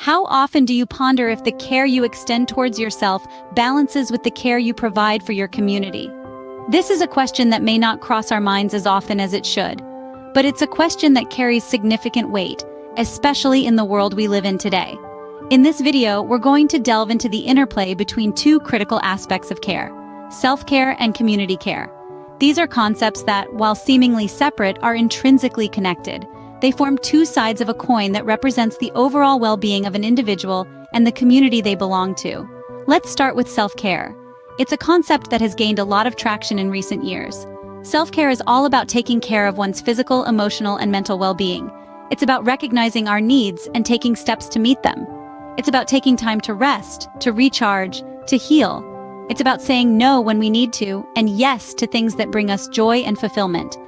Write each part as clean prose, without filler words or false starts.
How often do you ponder if the care you extend towards yourself balances with the care you provide for your community? This is a question that may not cross our minds as often as it should, but it's a question that carries significant weight, especially in the world we live in today. In this video, we're going to delve into the interplay between two critical aspects of care: self-care and community care. These are concepts that, while seemingly separate, are intrinsically connected. They form two sides of a coin that represents the overall well-being of an individual and the community they belong to. Let's start with self-care. It's a concept that has gained a lot of traction in recent years. Self-care is all about taking care of one's physical, emotional, and mental well-being. It's about recognizing our needs and taking steps to meet them. It's about taking time to rest, to recharge, to heal. It's about saying no when we need to, and yes to things that bring us joy and fulfillment.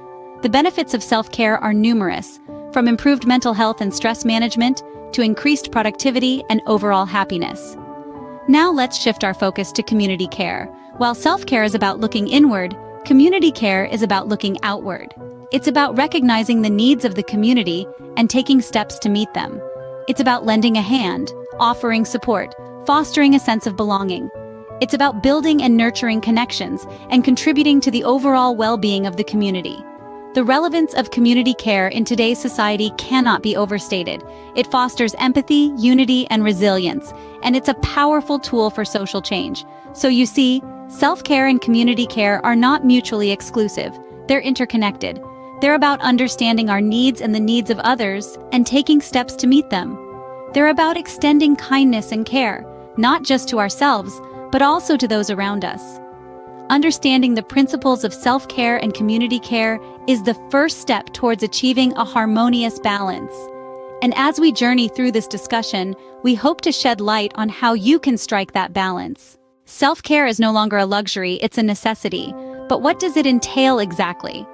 The benefits of self-care are numerous, from improved mental health and stress management to increased productivity and overall happiness. Now let's shift our focus to community care. While self-care is about looking inward, community care is about looking outward. It's about recognizing the needs of the community and taking steps to meet them. It's about lending a hand, offering support, fostering a sense of belonging. It's about building and nurturing connections and contributing to the overall well-being of the community. The relevance of community care in today's society cannot be overstated. It fosters empathy, unity, and resilience, and it's a powerful tool for social change. So you see, self-care and community care are not mutually exclusive. They're interconnected. They're about understanding our needs and the needs of others and taking steps to meet them. They're about extending kindness and care, not just to ourselves, but also to those around us. Understanding the principles of self-care and community care is the first step towards achieving a harmonious balance. And as we journey through this discussion, we hope to shed light on how you can strike that balance. Self-care is no longer a luxury, it's a necessity. But what does it entail exactly?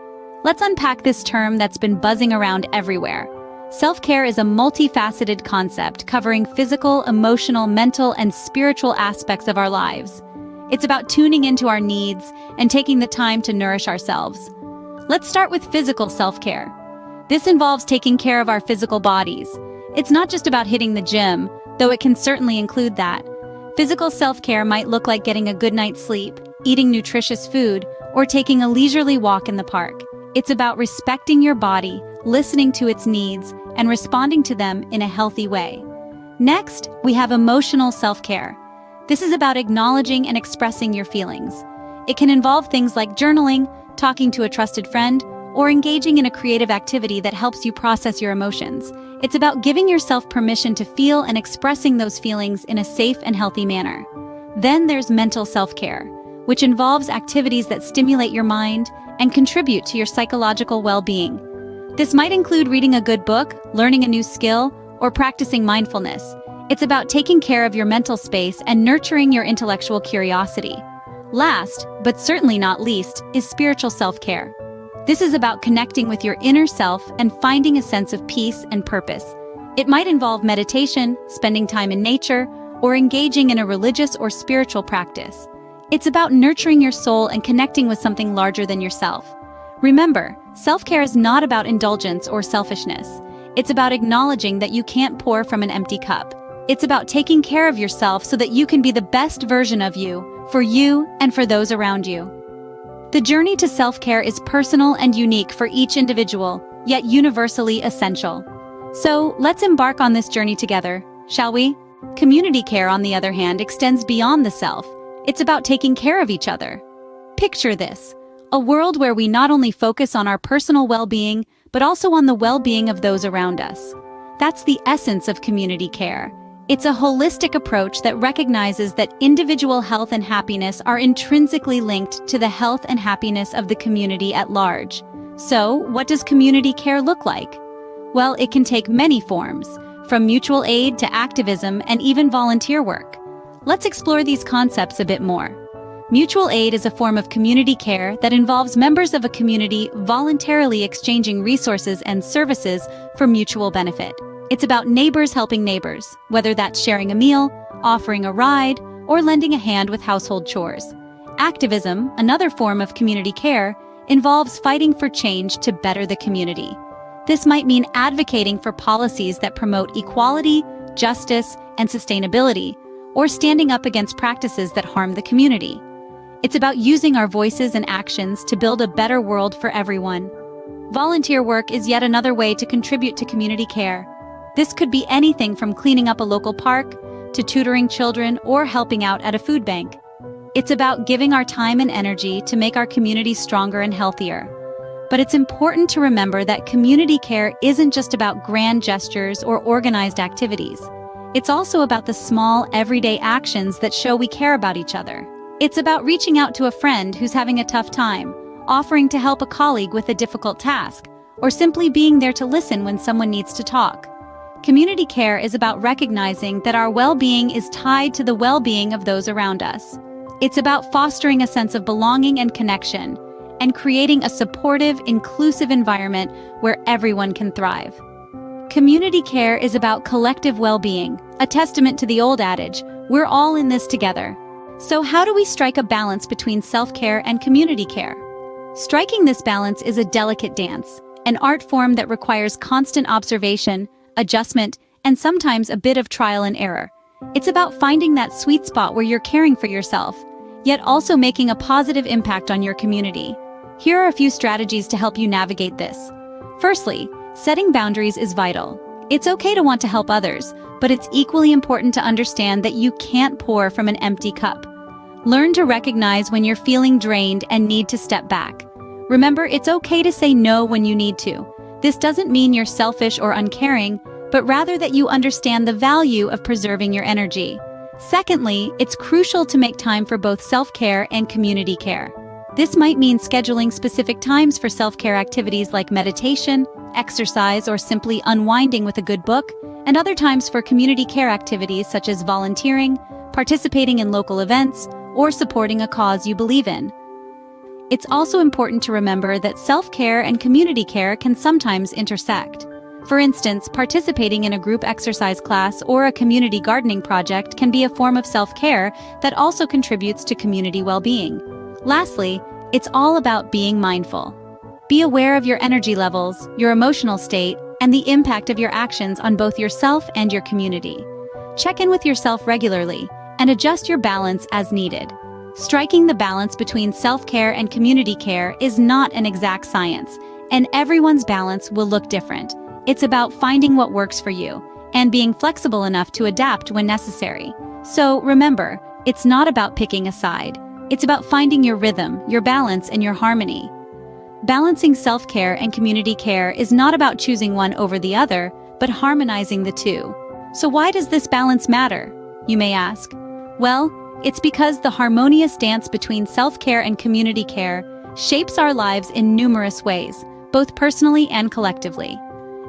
Let's unpack this term that's been buzzing around everywhere. Self-care is a multifaceted concept covering physical, emotional, mental, and spiritual aspects of our lives. It's about tuning into our needs and taking the time to nourish ourselves. Let's start with physical self-care. This involves taking care of our physical bodies. It's not just about hitting the gym, though it can certainly include that. Physical self-care might look like getting a good night's sleep, eating nutritious food, or taking a leisurely walk in the park. It's about respecting your body, listening to its needs, and responding to them in a healthy way. Next, we have emotional self-care. This is about acknowledging and expressing your feelings. It can involve things like journaling, talking to a trusted friend, or engaging in a creative activity that helps you process your emotions. It's about giving yourself permission to feel and expressing those feelings in a safe and healthy manner. Then there's mental self-care, which involves activities that stimulate your mind and contribute to your psychological well-being. This might include reading a good book, learning a new skill, or practicing mindfulness. It's about taking care of your mental space and nurturing your intellectual curiosity. Last, but certainly not least, is spiritual self-care. This is about connecting with your inner self and finding a sense of peace and purpose. It might involve meditation, spending time in nature, or engaging in a religious or spiritual practice. It's about nurturing your soul and connecting with something larger than yourself. Remember, self-care is not about indulgence or selfishness. It's about acknowledging that you can't pour from an empty cup. It's about taking care of yourself so that you can be the best version of you and for those around you. The journey to self-care is personal and unique for each individual, yet universally essential. So let's embark on this journey together, shall we? Community care, on the other hand, extends beyond the self. It's about taking care of each other. Picture this: a world where we not only focus on our personal well-being, but also on the well-being of those around us. That's the essence of community care. It's a holistic approach that recognizes that individual health and happiness are intrinsically linked to the health and happiness of the community at large. So, what does community care look like? Well, it can take many forms, from mutual aid to activism and even volunteer work. Let's explore these concepts a bit more. Mutual aid is a form of community care that involves members of a community voluntarily exchanging resources and services for mutual benefit. It's about neighbors helping neighbors, whether that's sharing a meal, offering a ride, or lending a hand with household chores. Activism, another form of community care, involves fighting for change to better the community. This might mean advocating for policies that promote equality, justice, and sustainability, or standing up against practices that harm the community. It's about using our voices and actions to build a better world for everyone. Volunteer work is yet another way to contribute to community care. This could be anything from cleaning up a local park, to tutoring children, or helping out at a food bank. It's about giving our time and energy to make our community stronger and healthier. But it's important to remember that community care isn't just about grand gestures or organized activities. It's also about the small, everyday actions that show we care about each other. It's about reaching out to a friend who's having a tough time, offering to help a colleague with a difficult task, or simply being there to listen when someone needs to talk. Community care is about recognizing that our well-being is tied to the well-being of those around us. It's about fostering a sense of belonging and connection, and creating a supportive, inclusive environment where everyone can thrive. Community care is about collective well-being, a testament to the old adage, we're all in this together. So how do we strike a balance between self-care and community care? Striking this balance is a delicate dance, an art form that requires constant observation, adjustment, and sometimes a bit of trial and error. It's about finding that sweet spot where you're caring for yourself, yet also making a positive impact on your community. Here are a few strategies to help you navigate this. Firstly, setting boundaries is vital. It's okay to want to help others, but it's equally important to understand that you can't pour from an empty cup. Learn to recognize when you're feeling drained and need to step back. Remember, it's okay to say no when you need to. This doesn't mean you're selfish or uncaring, but rather that you understand the value of preserving your energy. Secondly, it's crucial to make time for both self-care and community care. This might mean scheduling specific times for self-care activities like meditation, exercise, or simply unwinding with a good book, and other times for community care activities such as volunteering, participating in local events, or supporting a cause you believe in. It's also important to remember that self-care and community care can sometimes intersect. For instance, participating in a group exercise class or a community gardening project can be a form of self-care that also contributes to community well-being. Lastly, it's all about being mindful. Be aware of your energy levels, your emotional state, and the impact of your actions on both yourself and your community. Check in with yourself regularly and adjust your balance as needed. Striking the balance between self-care and community care is not an exact science, and everyone's balance will look different. It's about finding what works for you and being flexible enough to adapt when necessary. So remember, it's not about picking a side. It's about finding your rhythm, your balance, and your harmony. Balancing self-care and community care is not about choosing one over the other, but harmonizing the two. So why does this balance matter, you may ask? Well, it's because the harmonious dance between self-care and community care shapes our lives in numerous ways, both personally and collectively.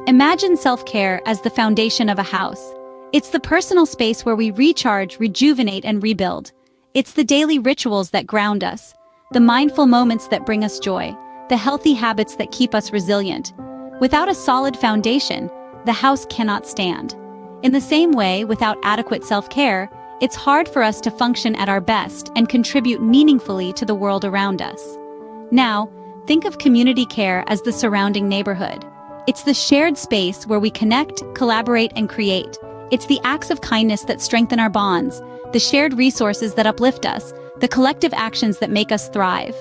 Imagine self-care as the foundation of a house. It's the personal space where we recharge, rejuvenate, and rebuild. It's the daily rituals that ground us, the mindful moments that bring us joy, the healthy habits that keep us resilient. Without a solid foundation, the house cannot stand. In the same way, without adequate self-care, it's hard for us to function at our best and contribute meaningfully to the world around us. Now, think of community care as the surrounding neighborhood. It's the shared space where we connect, collaborate, and create. It's the acts of kindness that strengthen our bonds, the shared resources that uplift us, the collective actions that make us thrive.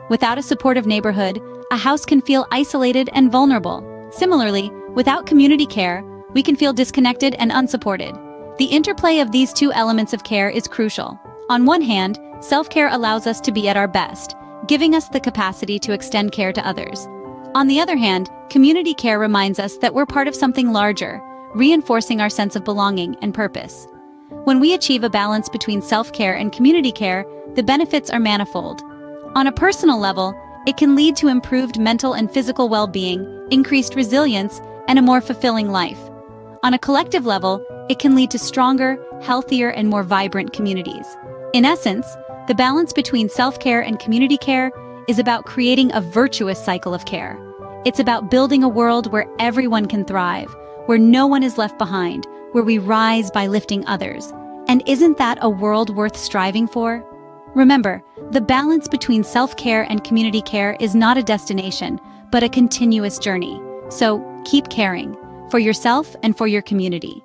Without a supportive neighborhood, a house can feel isolated and vulnerable. Similarly, without community care, we can feel disconnected and unsupported. The interplay of these two elements of care is crucial. On one hand, self-care allows us to be at our best, giving us the capacity to extend care to others. On the other hand, community care reminds us that we're part of something larger, reinforcing our sense of belonging and purpose. When we achieve a balance between self-care and community care, the benefits are manifold. On a personal level, it can lead to improved mental and physical well-being, increased resilience, and a more fulfilling life. On a collective level, it can lead to stronger, healthier, and more vibrant communities. In essence, the balance between self-care and community care is about creating a virtuous cycle of care. It's about building a world where everyone can thrive, where no one is left behind, where we rise by lifting others. And isn't that a world worth striving for? Remember, the balance between self-care and community care is not a destination, but a continuous journey. So keep caring for yourself and for your community.